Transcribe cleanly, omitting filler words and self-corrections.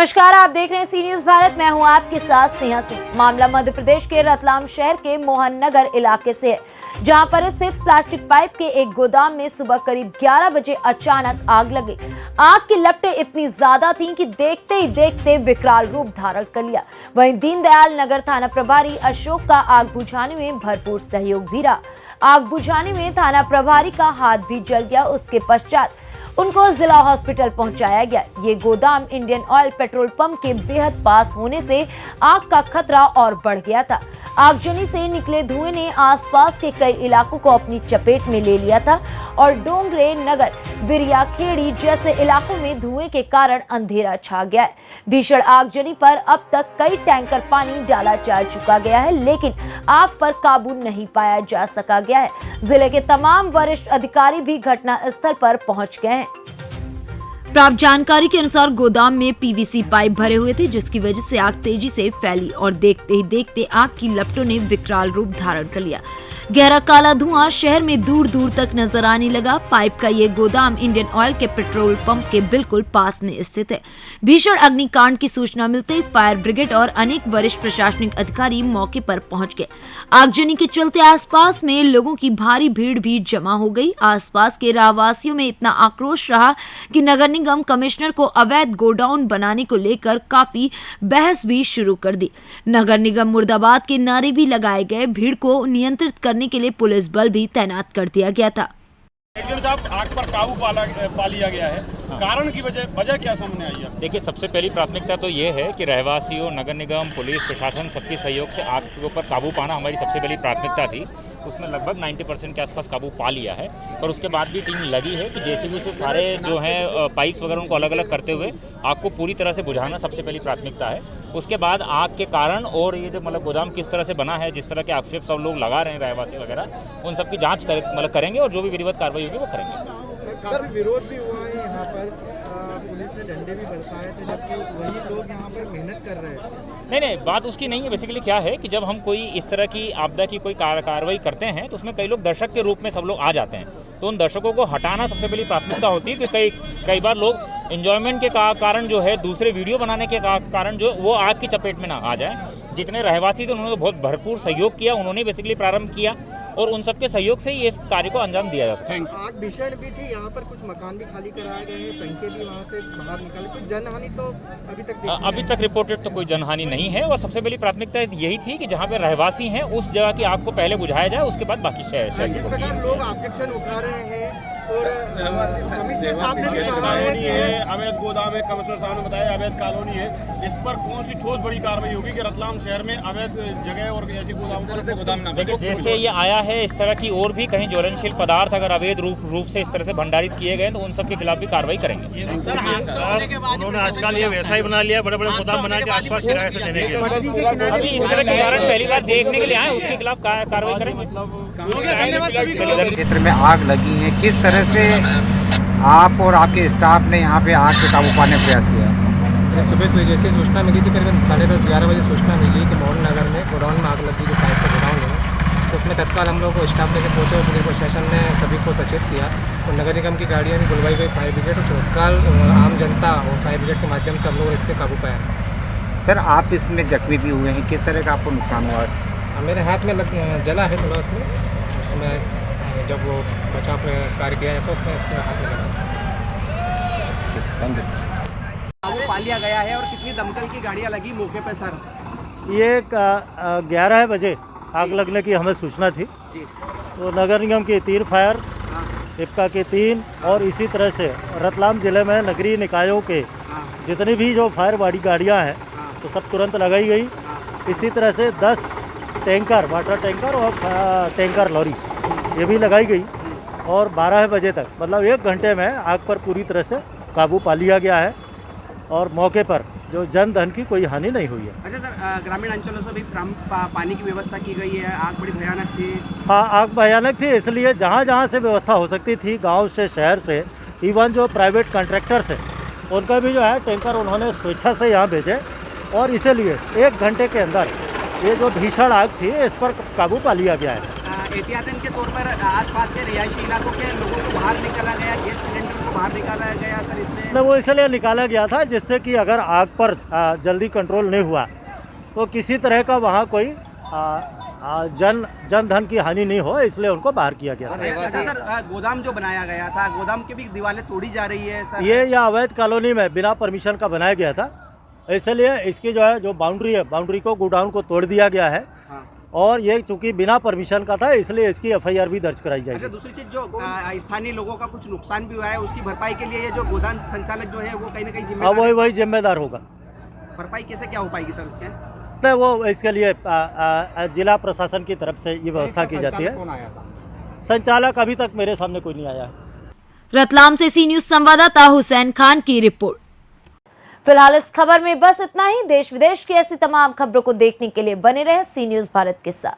नमस्कार, आप देख रहे हैं सी न्यूज भारत। मैं हूं आपके साथ स्नेहा सिंह। मामला मध्य प्रदेश के रतलाम शहर के मोहन नगर इलाके से है, जहां पर स्थित प्लास्टिक पाइप के एक गोदाम में सुबह करीब 11 बजे अचानक आग लगी। आग की लपटें इतनी ज्यादा थीं कि देखते ही देखते विकराल रूप धारण कर लिया। वहीं दीनदयाल नगर थाना प्रभारी अशोक का आग बुझाने में भरपूर सहयोग भी रहा। आग बुझाने में थाना प्रभारी का हाथ भी जल गया। उसके पश्चात उनको जिला हॉस्पिटल पहुंचाया गया। ये गोदाम इंडियन ऑयल पेट्रोल पंप के बेहद पास होने से आग का खतरा और बढ़ गया था। आगजनी से निकले धुएं ने आसपास के कई इलाकों को अपनी चपेट में ले लिया था और डोंगरे नगर, विरियाखेड़ी जैसे इलाकों में धुएं के कारण अंधेरा छा गया है। भीषण आगजनी पर अब तक कई टैंकर पानी डाला जा चुका गया है, लेकिन आग पर काबू नहीं पाया जा सका गया है। जिले के तमाम वरिष्ठ अधिकारी भी घटना स्थल पर पहुंच गए हैं। प्राप्त जानकारी के अनुसार गोदाम में पीवीसी पाइप भरे हुए थे, जिसकी वजह से आग तेजी से फैली और देखते ही देखते आग की लपटों ने विकराल रूप धारण कर लिया। गहरा काला धुआं शहर में दूर दूर तक नजर आने लगा। पाइप का ये गोदाम इंडियन ऑयल के पेट्रोल पंप के बिल्कुल पास में स्थित है। भीषण अग्निकांड की सूचना मिलते ही फायर ब्रिगेड और अनेक वरिष्ठ प्रशासनिक अधिकारी मौके पर पहुंच गए। आगजनी के चलते आसपास में लोगों की भारी भीड़ भी जमा हो गई। आसपास के रहवासियों में इतना आक्रोश रहा कि नगर निगम कमिश्नर को अवैध गोडाउन बनाने को लेकर काफी बहस भी शुरू कर दी। नगर निगम मुर्दाबाद के नारे भी लगाए गए। भीड़ को नियंत्रित करने के लिए पुलिस बल भी तैनात कर दिया गया था। आग पर काबू पा लिया गया है। कारण की वजह क्या सामने आई है? देखिए, सबसे पहली प्राथमिकता तो ये है कि रहवासियों, नगर निगम, पुलिस प्रशासन सबके सहयोग से आग के ऊपर काबू पाना हमारी सबसे पहली प्राथमिकता थी। उसमें लगभग 90% के आसपास काबू पा लिया है और उसके बाद भी टीम लगी है कि जेसीबी से सारे जो हैं पाइप्स वगैरह उनको अलग अलग करते हुए आग को पूरी तरह से बुझाना सबसे पहली प्राथमिकता है। उसके बाद आग के कारण और ये जो गोदाम किस तरह से बना है, जिस तरह के आक्षेप सब लोग लगा रहे हैं रहवासी वगैरह, उन सब की जाँच करेंगे और जो भी विधिवत कार्रवाई होगी वो करेंगे। काफी विरोध भी हुआ है यहाँ पर, पुलिस ने डंडे भी बरसाए थे, जबकि वही लोग यहाँ पर मेहनत कर रहे थे। नहीं, बात उसकी नहीं है। बेसिकली क्या है कि जब हम कोई इस तरह की आपदा की कोई कार्रवाई करते हैं तो उसमें कई लोग दर्शक के रूप में सब लोग आ जाते हैं, तो उन दर्शकों को हटाना सबसे पहली प्राथमिकता होती है। कि कई बार लोग एंजॉयमेंट के कारण जो है, दूसरे वीडियो बनाने के कारण जो वो आग की चपेट में ना आ जाए। जितने रहवासी थे उन्होंने बहुत भरपूर सहयोग किया, उन्होंने बेसिकली प्रारंभ किया और उन सबके सहयोग से ही इस कार्य को अंजाम दिया जा सकता है। आग भीषण भी थी, यहाँ पर कुछ मकान भी खाली कराए गए हैं, टंके भी वहाँ से बाहर निकाले। कोई जनहानि तो अभी तक रिपोर्टेड तो कोई जनहानि नहीं है और सबसे पहली प्राथमिकता यही थी कि जहाँ पे रहवासी हैं उस जगह की आग को पहले बुझाया जाए, उसके बाद बाकी शहर। जिस प्रकार लोग ऑब्जेक्शन उठा रहे हैं और अवैध गोदाम है, कमिश्नर साहब ने बताया अवैध कॉलोनी है, इस पर कौन सी ठोस बड़ी कार्रवाई होगी कि रतलाम शहर में अवैध जगह और ऐसी गोदाम ना? देखिए, जैसे ये आया है इस तरह की और भी कहीं ज्वलनशील पदार्थ अगर अवैध रूप से इस तरह से भंडारित किए गए तो उन सब के खिलाफ भी कार्रवाई करेंगे। उन्होंने आजकल ये वैसा ही बना लिया, बड़े बड़े गोदाम बना के आसपास किराए से देने के। अभी इस तरह के कारण पहली बार देखने के लिए आए, उसके खिलाफ कार्रवाई करेंगे। क्षेत्र में आग लगी है, किस तरह से आप और आपके स्टाफ ने यहाँ पे आग पे काबू पाने का प्रयास किया? सुबह जैसे सूचना मिली थी, करीबन 10:30-11 बजे सूचना मिली कि मोहन नगर में गोडाउन में आग लगी, जो पाइप का गोडाउन है। तो उसमें तत्काल हम लोग को स्टाफ लेकर पहुँचे और पुलिस प्रशासन ने सभी को सचेत किया और नगर निगम की गाड़ियाँ भी बुलवाई गई, फायर ब्रिगेड और तत्काल आम जनता और फायर ब्रिगेड के माध्यम से हम लोग इस पर काबू पाया। सर, आप इसमें जख्मी भी हुए हैं, किस तरह का आपको नुकसान हुआ? मेरे हाथ में जला है थोड़ा, उसमें जब वो बचाव कार्य किया जाता है उसमें हाथ में जला। Thank you sir. काबू पा लिया गया है और कितनी दमकल की गाड़ियाँ लगी मौके पर सर? ये 11 बजे आग लगने की हमें सूचना थी, तो नगर निगम की 3 फायर, इफ्का के 3 और इसी तरह से रतलाम ज़िले में नगरीय निकायों के जितनी भी जो फायर बॉडी गाड़ियाँ हैं तो सब तुरंत लगाई गई। इसी तरह से 10 टैंकर, वाटर टैंकर और टैंकर लॉरी ये भी लगाई गई और 12 बजे तक, मतलब 1 घंटे में आग पर पूरी तरह से काबू पा लिया गया है और मौके पर जो जन धन की कोई हानि नहीं हुई है। अच्छा सर, ग्रामीण अंचलों से भी पानी की व्यवस्था की गई है। आग बड़ी भयानक थी। हाँ, आग भयानक थी, इसलिए जहाँ जहाँ से व्यवस्था हो सकती थी, गांव से, शहर से, इवन जो प्राइवेट कॉन्ट्रैक्टर्स हैं उनका भी जो है टैंकर उन्होंने स्वेच्छा से यहाँ भेजे और इसीलिए 1 घंटे के अंदर ये जो भीषण आग थी इस पर काबू पा लिया गया है। एहतियातन के तौर पर आसपास के रिहायशी इलाकों के लोगों को बाहर निकाला गया, गैस सिलेंडर को बाहर निकाला गया सर इसमें? न, वो इसलिए निकाला गया था जिससे कि अगर आग पर जल्दी कंट्रोल नहीं हुआ तो किसी तरह का वहाँ कोई जन धन की हानि नहीं हो, इसलिए उनको बाहर किया गया था। सर गोदाम जो बनाया गया था, गोदाम की भी दीवारें तोड़ी जा रही है सर। ये या अवैध कॉलोनी में बिना परमिशन का बनाया गया था, इसलिए इसकी जो बाउंड्री है, बाउंड्री को गोडाउन को तोड़ दिया गया है। हाँ। और ये चूंकि बिना परमिशन का था, इसलिए इसकी FIR भी दर्ज कराई जाएगी। अच्छा, दूसरी चीज जो स्थानीय लोगों का कुछ नुकसान भी हुआ है, उसकी भरपाई के लिए ये जो गोदाम संचालक जो है वो कहीं ना कहीं जिम्मेदार है। वही जिम्मेदार होगा। भरपाई कैसे क्या हो पाएगी सर इसके? नहीं, वो इसके लिए जिला प्रशासन की तरफ से ये व्यवस्था की जाती है। संचालक अभी तक मेरे सामने कोई नहीं आया है। रतलाम से सी न्यूज संवाददाता हुसैन खान की रिपोर्ट। फिलहाल इस खबर में बस इतना ही। देश विदेश की ऐसी तमाम खबरों को देखने के लिए बने रहे सी न्यूज भारत के साथ।